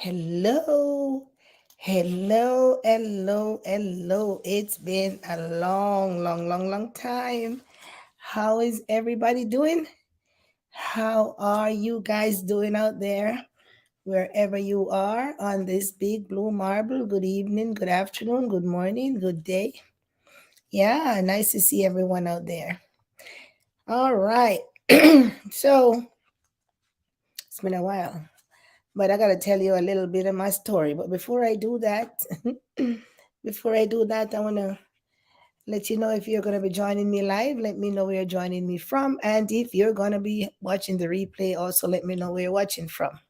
Hello, hello. It's been a long time. How is everybody doing? How are you guys doing out there? Wherever you are on this big blue marble, good evening, good afternoon, good morning, good day. Yeah, nice to see everyone out there. All right. So, it's been a while, but I got to tell you a little bit of my story. But before I do that, I want to let you know if you're going to be joining me live, let me know where you're joining me from. And if you're going to be watching the replay, also let me know where you're watching from.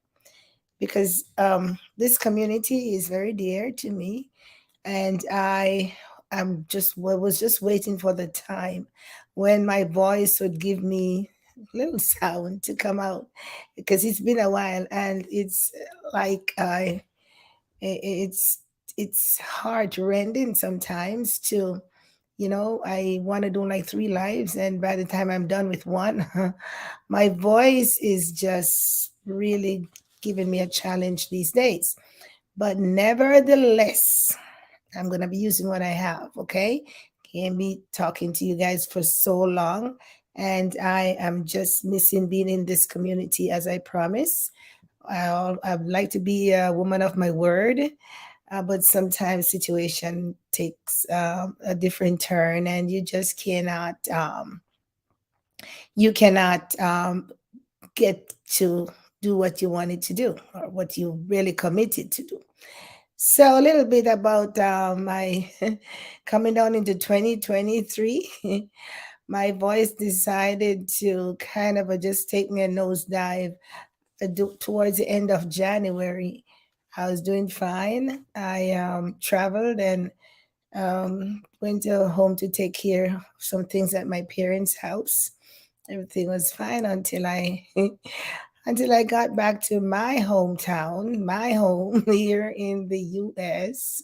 Because this community is very dear to me. And was just waiting for the time when my voice would give me a little sound to come out because it's been a while and it's like it's hard to render in sometimes to I want to do like three lives, and by the time I'm done with one my voice is just really giving me a challenge these days. But nevertheless, I'm going to be using what I have, okay? Can't be talking to you guys for so long. And I am just missing being in this community as I promise. I'd like to be a woman of my word, but sometimes situation takes a different turn, and you cannot get to do what you wanted to do or what you really committed to do. So a little bit about my coming down into 2023. My voice decided to kind of just take me a nosedive towards the end of January. I was doing fine. I traveled and went to home to take care of some things at my parents' house. Everything was fine until I until I got back to my hometown, my home here in the U.S.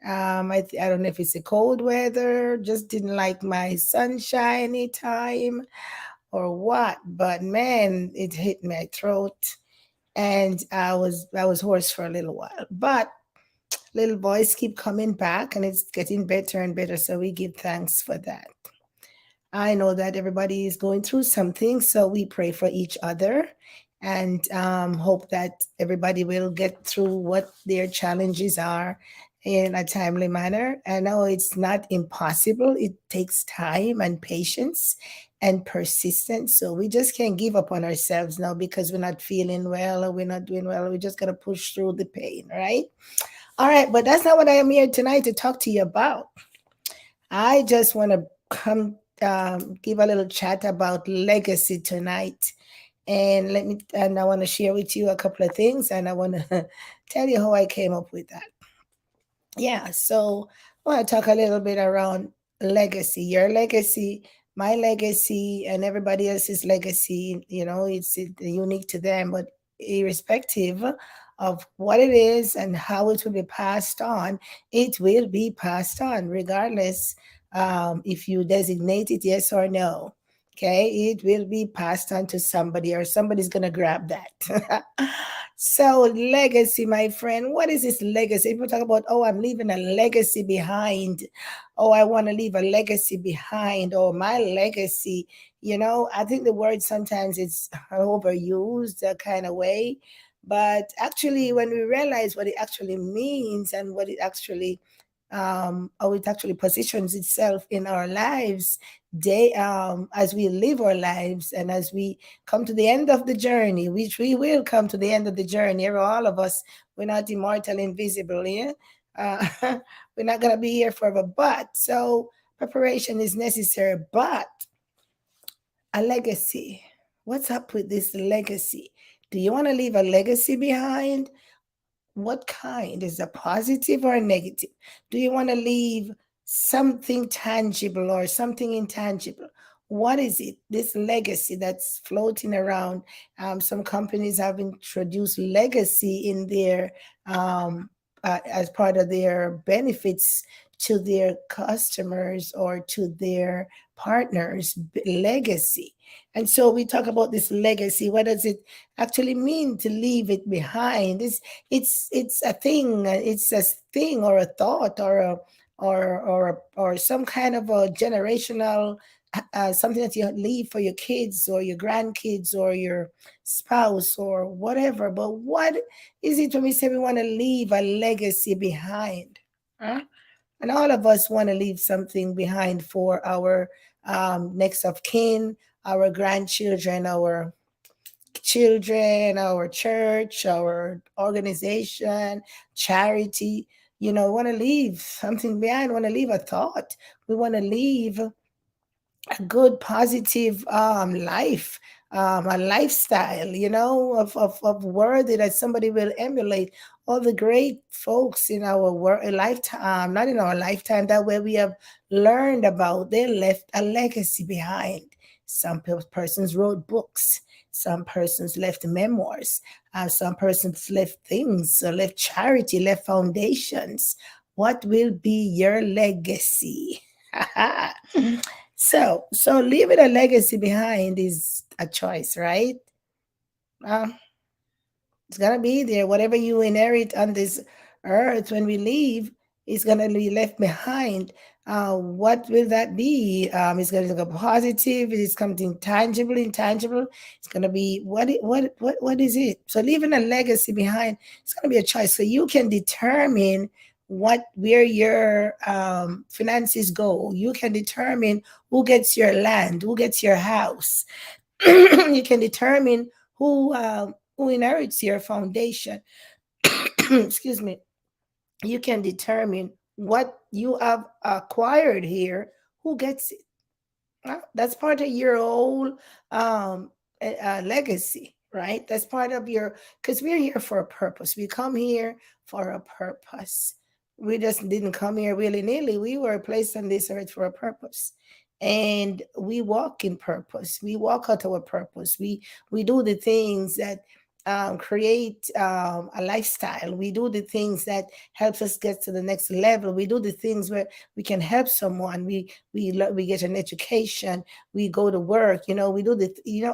I don't know if it's the cold weather, just didn't like my sunshiny time or what, but man, it hit my throat, and I was hoarse for a little while. But little voice keep coming back, and it's getting better and better. So we give thanks for that. I know that everybody is going through something, so we pray for each other and hope that everybody will get through what their challenges are in a timely manner. I know it's not impossible, it takes time and patience and persistence. So we just can't give up on ourselves now because we're not feeling well or we're not doing well. We just got to push through the pain, right? All right, but that's not what I am here tonight to talk to you about. I just want to come give a little chat about legacy tonight. And I want to share with you a couple of things, and I want to tell you how I came up with that. Yeah, so I want to talk a little bit around legacy, your legacy, my legacy, and everybody else's legacy. It's unique to them, but irrespective of what it is and how it will be passed on, it will be passed on regardless if you designate it yes or no. Okay, it will be passed on to somebody, or somebody's going to grab that. So, legacy, my friend, what is this legacy? People talk about, oh, I'm leaving a legacy behind. Oh, I want to leave a legacy behind. Oh, my legacy. I think the word sometimes it's overused that kind of way. But actually, when we realize what it actually means and what it actually how it actually positions itself in our lives day as we live our lives and as we come to the end of the journey, which we will come to the end of the journey. All of us, we're not immortal, invisible, yeah. uh, we're not going to be here forever, but so preparation is necessary. But a legacy, what's up with this legacy? Do you want to leave a legacy behind? What kind? Is it positive or negative? Do you want to leave something tangible or something intangible? What is it? This legacy that's floating around. Some companies have introduced legacy in their as part of their benefits to their customers or to their partners legacy. And so we talk about this legacy. What does it actually mean to leave it behind? It's a thing. It's a thing or a thought or a or some kind of a generational something that you leave for your kids or your grandkids or your spouse or whatever. But what is it when we say we want to leave a legacy behind? Huh? And all of us want to leave something behind for our next of kin, our grandchildren, our children, our church, our organization, charity. Want to leave something behind, want to leave a thought. We want to leave a good positive life, a lifestyle, of worthy that somebody will emulate. All the great folks in our lifetime, not in our lifetime, that way we have learned about, they left a legacy behind. Some persons wrote books, some persons left memoirs, some persons left things, left charity, left foundations. What will be your legacy? So leaving a legacy behind is a choice, right? Uh, it's gonna be there. Whatever you inherit on this earth when we leave is gonna be left behind. What will that be? It's gonna be positive. It's something tangible, intangible. It's gonna be what is it? So leaving a legacy behind, it's gonna be a choice. So you can determine where your finances go. You can determine who gets your land, who gets your house. You can determine who inherits your foundation. Excuse me. You can determine what you have acquired here, who gets it. That's part of your whole legacy, right? That's part of your, because we're here for a purpose. We come here for a purpose. We just didn't come here willy nilly. We were placed on this earth for a purpose. And we walk in purpose. We walk out our purpose. We do the things that create a lifestyle. We do the things that helps us get to the next level. We do the things where we can help someone. We get an education. We go to work. We do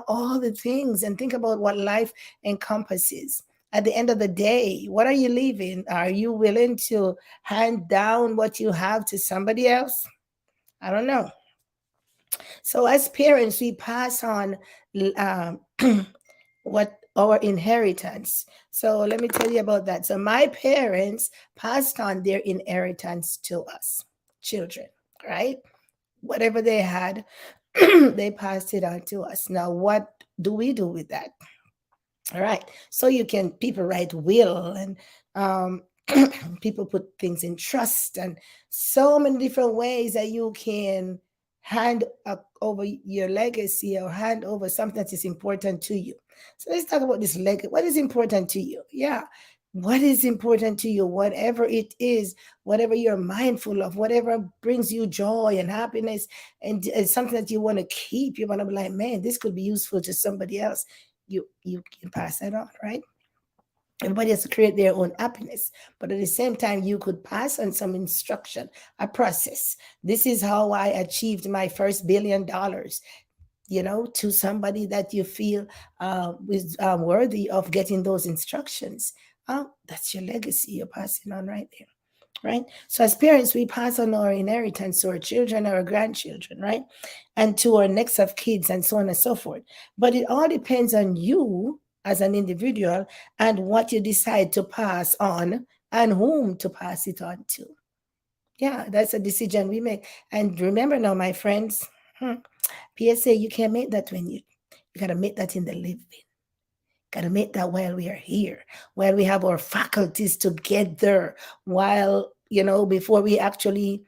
all the things, and think about what life encompasses. At the end of the day, what are you leaving? Are you willing to hand down what you have to somebody else? I don't know. So as parents, we pass on um, what our inheritance. So let me tell you about that. So my parents passed on their inheritance to us, children, right? Whatever they had, they passed it on to us. Now, what do we do with that? All right. So people write will, and um, people put things in trust, and so many different ways that you can hand over your legacy or hand over something that is important to you. So let's talk about this legacy. What is important to you? Yeah. What is important to you? Whatever it is, whatever you're mindful of, whatever brings you joy and happiness, and it's something that you want to keep. You want to be like, man, this could be useful to somebody else. You can pass that on, right? Everybody has to create their own happiness, but at the same time you could pass on some instruction, a process. This is how I achieved my first $1 billion, to somebody that you feel is worthy of getting those instructions. That's your legacy you're passing on right there, right? So as parents, we pass on our inheritance to our children, our grandchildren, right? And to our next of kids, and so on and so forth. But it all depends on you as an individual and what you decide to pass on and whom to pass it on to. Yeah, that's a decision we make. And remember now, my friends, PSA, you can't make that when you gotta make that in the living. Gotta make that while we are here, while we have our faculties together, while, before we actually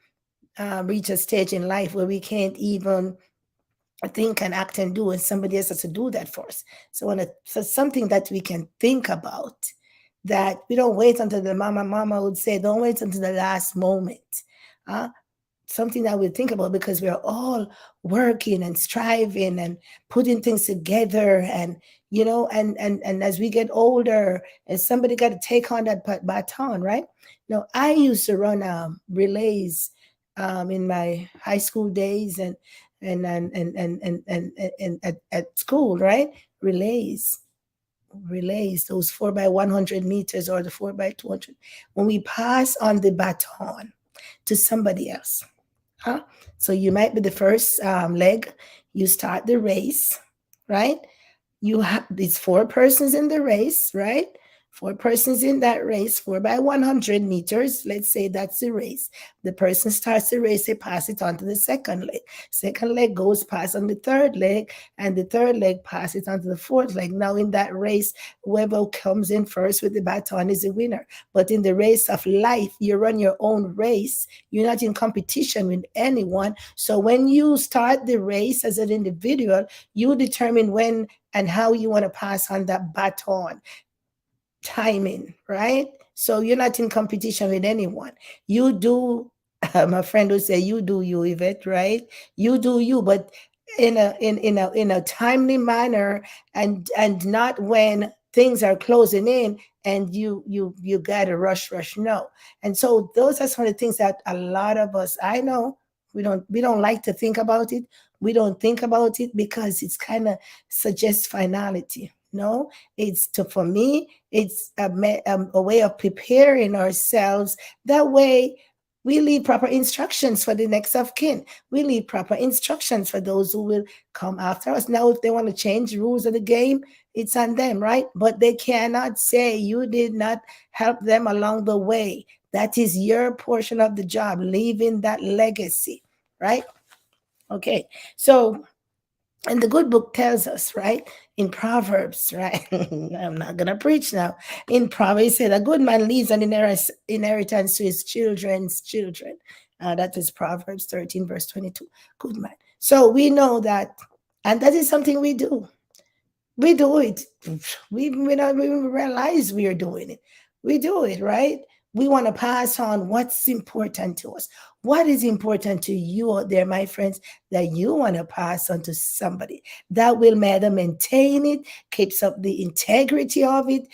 reach a stage in life where we can't even think and act and do, and somebody else has to do that for us. So something that we can think about, that we don't wait until the mama would say, don't wait until the last moment. Uh, something that we think about because we're all working and striving and putting things together, and and as we get older, and somebody got to take on that baton, right? I used to run relays in my high school days, and at school, right? Relays, those 4 by 100 meters or the 4 by 200, when we pass on the baton to somebody else. Huh? So you might be the first leg. You start the race, right? You have these 4 persons in the race, right? 4 persons in that race, 4 by 100 meters. Let's say that's the race. The person starts the race, they pass it on to the second leg. Second leg goes past on the third leg, and the third leg passes on to the fourth leg. Now, in that race, whoever comes in first with the baton is the winner. But in the race of life, you run your own race. You're not in competition with anyone. So when you start the race as an individual, you determine when and how you want to pass on that baton. Timing, right? So you're not in competition with anyone. You do, my friend would say, you do you, Yvette, right? You do you, but in a timely manner, and not when things are closing in and you gotta rush. No. And so those are some of the things that a lot of us, I know, we don't like to think about it. We don't think about it because it's kind of suggests finality. No, it's to for me, it's a way of preparing ourselves. That way, we leave proper instructions for the next of kin. We leave proper instructions for those who will come after us. Now, if they want to change the rules of the game, it's on them, right? But they cannot say you did not help them along the way. That is your portion of the job, leaving that legacy, right? Okay, so and the good book tells us, right, in Proverbs, right? I'm not going to preach now. In Proverbs, it said, a good man leaves an inheritance to his children's children. That is Proverbs 13, verse 22. Good man. So we know that, and that is something we do. We do it. We don't even realize we are doing it. We do it, right? We want to pass on what's important to us. What is important to you out there, my friends, that you want to pass on to somebody that will matter, maintain it, keeps up the integrity of it,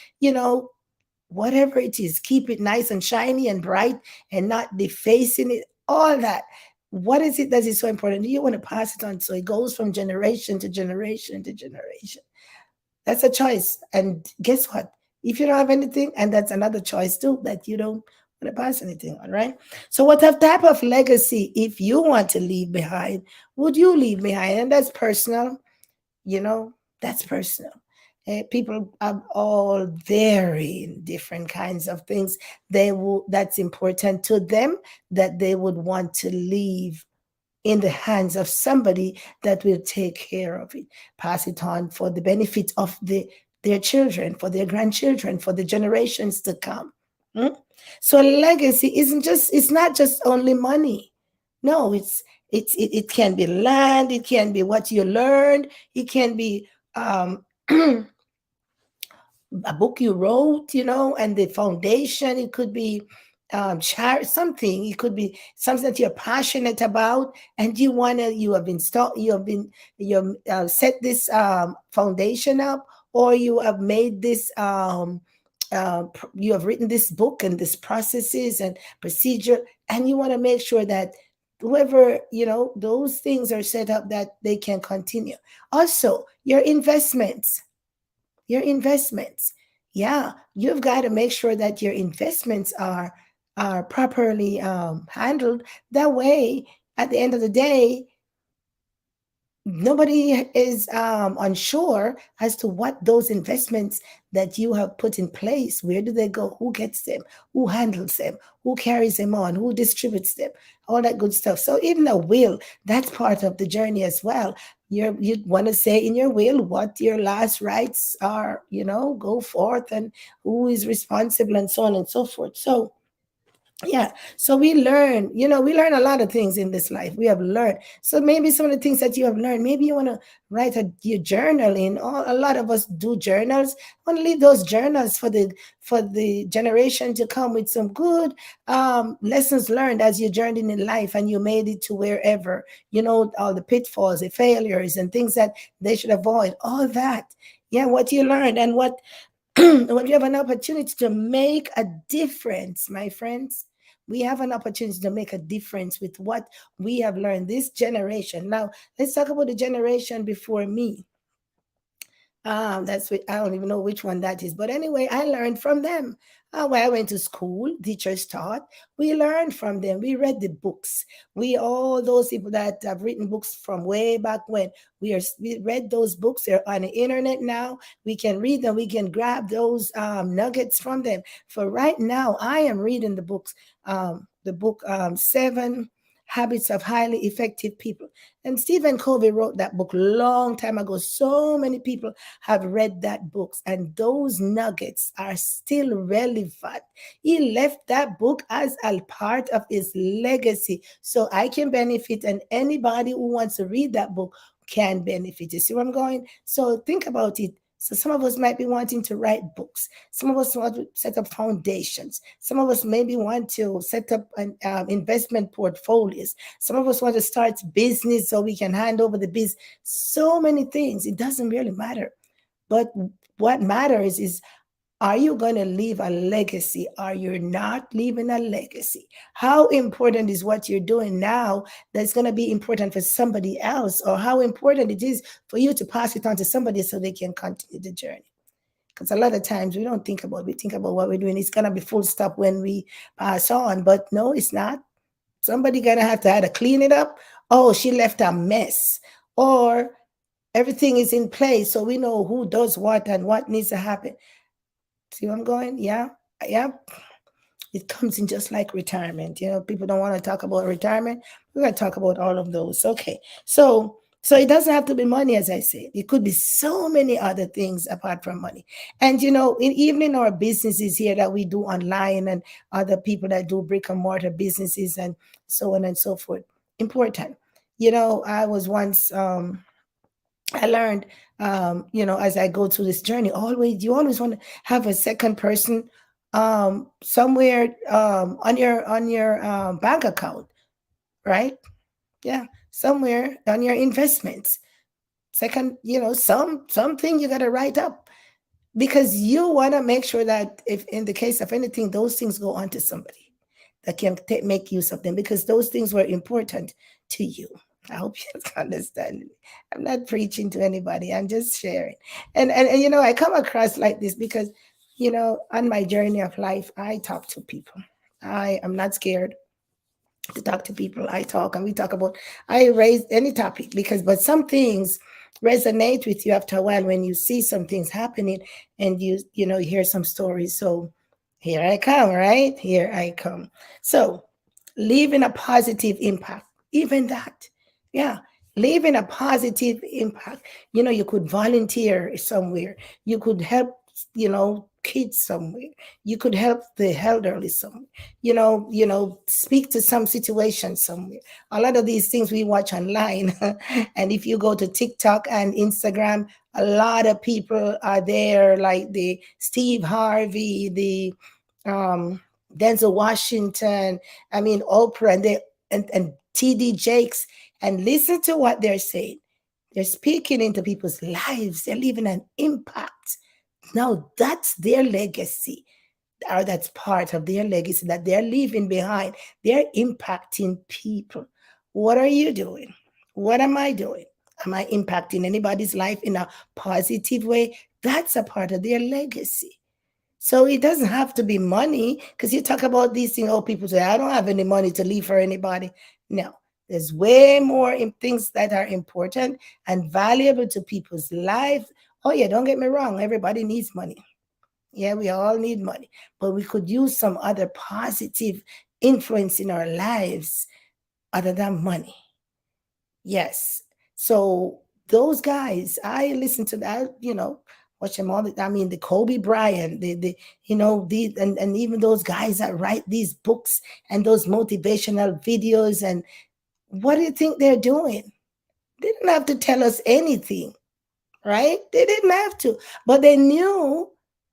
whatever it is, keep it nice and shiny and bright and not defacing it, all that. What is it that is so important? You want to pass it on so it goes from generation to generation to generation. That's a choice. And guess what? If you don't have anything, and that's another choice too, that you don't want to pass anything on, right? So, what type of legacy, if you want to leave behind, would you leave behind? And that's personal, that's personal. People have all very different kinds of things that's important to them that they would want to leave in the hands of somebody that will take care of it, pass it on for the benefit of their children, for their grandchildren, for the generations to come. Hmm? So legacy it's not just only money. No, it can be land, it can be what you learned, it can be a book you wrote, and the foundation. It could be something. It could be something that you're passionate about, and you have installed, you set this foundation up, or you have made this. You have written this book and this processes and procedure, and you want to make sure that whoever those things are set up that they can continue. Also, your investments. Yeah, you've got to make sure that your investments are properly handled. That way, at the end of the day, nobody is unsure as to what those investments that you have put in place, where do they go, who gets them, who handles them, who carries them on, who distributes them, all that good stuff. So even a will, that's part of the journey as well. You want to say in your will what your last rights are, go forth, and who is responsible, and so on and so forth. So Yeah, so we learn, we learn a lot of things in this life. We have learned. So maybe some of the things that you have learned, maybe you want to write your journal in. A lot of us do journals. I want to leave those journals for the generation to come with some good lessons learned as you journeyed in life and you made it to wherever, all the pitfalls, the failures, and things that they should avoid. All that, yeah, what you learned and what when you have an opportunity to make a difference, my friends, we have an opportunity to make a difference with what we have learned this generation. Now, let's talk about the generation before me. That's what I don't even know which one that is. But anyway, I learned from them. When I went to school, teachers taught. We learned from them. We read the books. We all those people that have written books from way back when. We read those books. They're on the internet now. We can read them. We can grab those nuggets from them. For right now, I am reading the book Seven Habits of Highly Effective People. And Stephen Covey wrote that book long time ago. So many people have read that book, and those nuggets are still relevant. He left that book as a part of his legacy. So I can benefit, and anybody who wants to read that book can benefit. You see where I'm going? So think about it. So some of us might be wanting to write books. Some of us want to set up foundations. Some of us maybe want to set up an investment portfolios. Some of us want to start business so we can hand over the business. So many things. It doesn't really matter. But what matters is, are you going to leave a legacy? Are you not leaving a legacy? How important is what you're doing now that's going to be important for somebody else? Or how important it is for you to pass it on to somebody so they can continue the journey? Because a lot of times we don't think about, we think about what we're doing. It's going to be full stop when we pass on. But no, it's not. Somebody going to have to either clean it up. Oh, she left a mess. Or everything is in place so we know who does what and what needs to happen. See where I'm going? Yeah. Yeah. It comes in just like retirement. People don't want to talk about retirement. We're going to talk about all of those. Okay. So it doesn't have to be money, as I said. It could be so many other things apart from money. And even in our businesses here that we do online and other people that do brick and mortar businesses and so on and so forth. Important. I was once I learned, as I go through this journey, you always want to have a second person somewhere on your bank account, right? Yeah, somewhere on your investments. Second, something you got to write up because you want to make sure that if in the case of anything, those things go on to somebody that can make use of them because those things were important to you. I hope you understand me. I'm not preaching to anybody. I'm just sharing. And I come across like this because, on my journey of life, I talk to people. I am not scared to talk to people. I talk and we talk about, I raise any topic but some things resonate with you after a while when you see some things happening and you hear some stories. So here I come, right? Here I come. So leaving a positive impact, even that. Yeah. Leaving a positive impact. You could volunteer somewhere. You could help, kids somewhere. You could help the elderly somewhere. Speak to some situation somewhere. A lot of these things we watch online. And if you go to TikTok and Instagram, a lot of people are there, like the Steve Harvey, the um, Denzel Washington, I mean Oprah, and TD Jakes, and listen to what they're saying. They're speaking into people's lives. They're leaving an impact. Now that's their legacy, or that's part of their legacy that they're leaving behind. They're impacting people. What are you doing? What am I doing? Am I impacting anybody's life in a positive way? That's a part of their legacy. So it doesn't have to be money because you talk about these things. Oh, people say, I don't have any money to leave for anybody. No, there's way more things that are important and valuable to people's lives. Oh, yeah, don't get me wrong. Everybody needs money. Yeah, we all need money, but we could use some other positive influence in our lives other than money. Yes. So those guys, I listen to that, Watch them all. I mean, the Kobe Bryant, the you know, and even those guys that write these books and those motivational videos. And what do you think they're doing? They didn't have to tell us anything, right? They didn't have to, but they knew,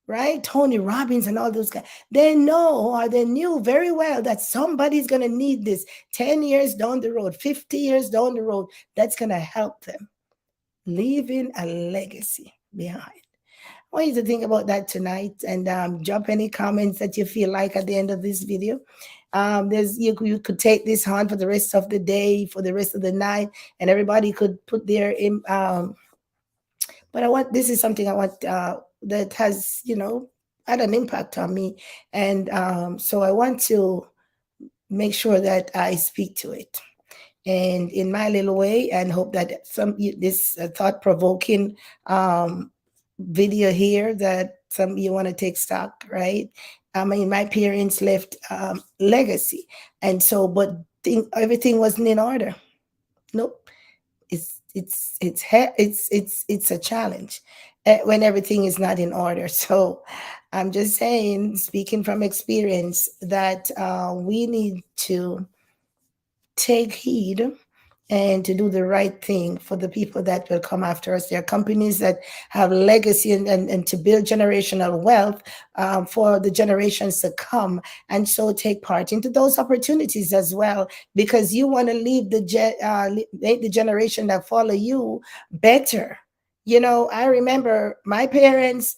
right? Tony Robbins and all those guys, they know, or they knew very well that somebody's going to need this 10 years down the road, 50 years down the road, that's going to help them, leaving a legacy behind. I want you to think about that tonight, and drop any comments that you feel like at the end of this video. There's you could take this on for the rest of the day, for the rest of the night, and everybody could put their in. But I want, this is something I want, that has, had an impact on me, and so I want to make sure that I speak to it, and in my little way, and hope that this thought provoking video here, that some you want to take stock, right? I mean, my parents left legacy, and so, but everything wasn't in order. Nope. It's a challenge when everything is not in order. So I'm just saying, speaking from experience, that we need to take heed and to do the right thing for the people that will come after us. There are companies that have legacy, and to build generational wealth for the generations to come. And so take part into those opportunities as well, because you want to leave make the generation that follow you better. I remember my parents,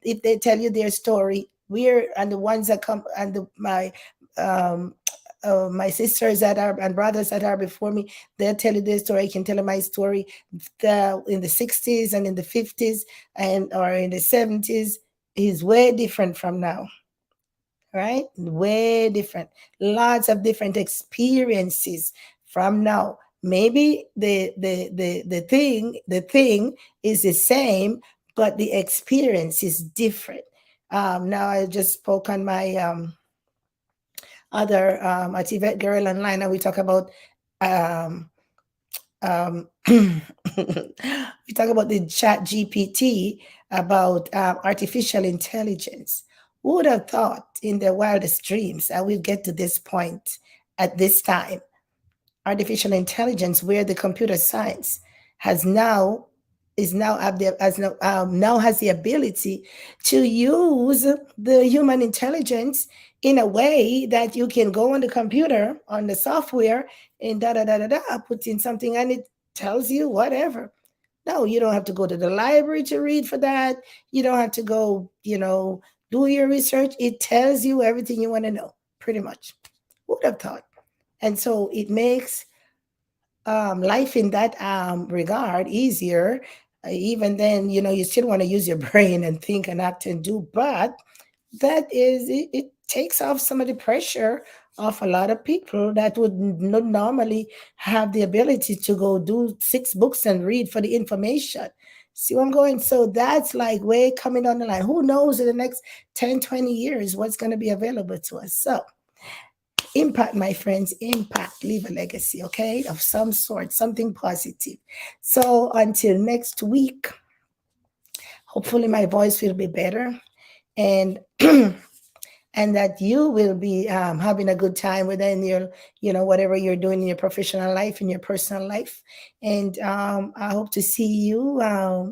if they tell you their story, we're and the ones that come, and um, my sisters that are and brothers that are before me, they'll tell you their story. I can tell you my story. In the 60s and in the 50s and or in the 70s is way different from now, right? Way different. Lots of different experiences from now. Maybe the thing is the same, but the experience is different. Now I just spoke on my other at Yvette Guerrero Online, and we talk about um, we talk about the Chat GPT, about artificial intelligence. Who would have thought in their wildest dreams that we'd get to this point at this time? Artificial intelligence, where the computer science has now is now up there, as now has the ability to use the human intelligence in a way that you can go on the computer, on the software, and da da da da da, put in something and it tells you whatever. No, you don't have to go to the library to read for that. You don't have to go, do your research. It tells you everything you want to know, pretty much. Who would have thought? And so it makes life in that regard easier. Even then, you still want to use your brain and think and act and do, but it takes off some of the pressure off a lot of people that would not normally have the ability to go do 6 books and read for the information. See where I'm going? So that's like way coming on the line. Who knows in the next 10, 20 years what's going to be available to us? So impact, my friends, impact, leave a legacy, okay, of some sort, something positive. So until next week, hopefully my voice will be better, and and that you will be having a good time within your, whatever you're doing in your professional life, in your personal life. And I hope to see you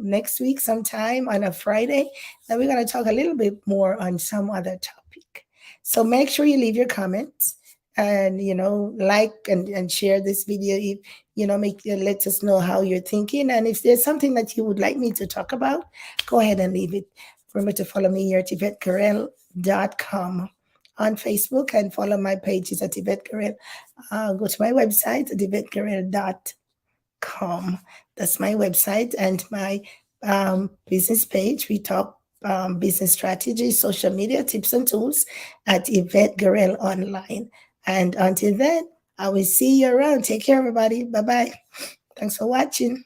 next week sometime on a Friday. Then we're going to talk a little bit more on some other topic. So make sure you leave your comments, and like and share this video. If let us know how you're thinking, and if there's something that you would like me to talk about, go ahead and leave it. Remember to follow me here at YvetteGuerrero.com on Facebook, and follow my pages at Yvette Guerrero. Go to my website at YvetteGuerrero.com. That's my website, and my business page. We talk business strategy, social media tips and tools at Yvette Guerrero Online. And until then, I will see you around. Take care, everybody. Bye bye. Thanks for watching.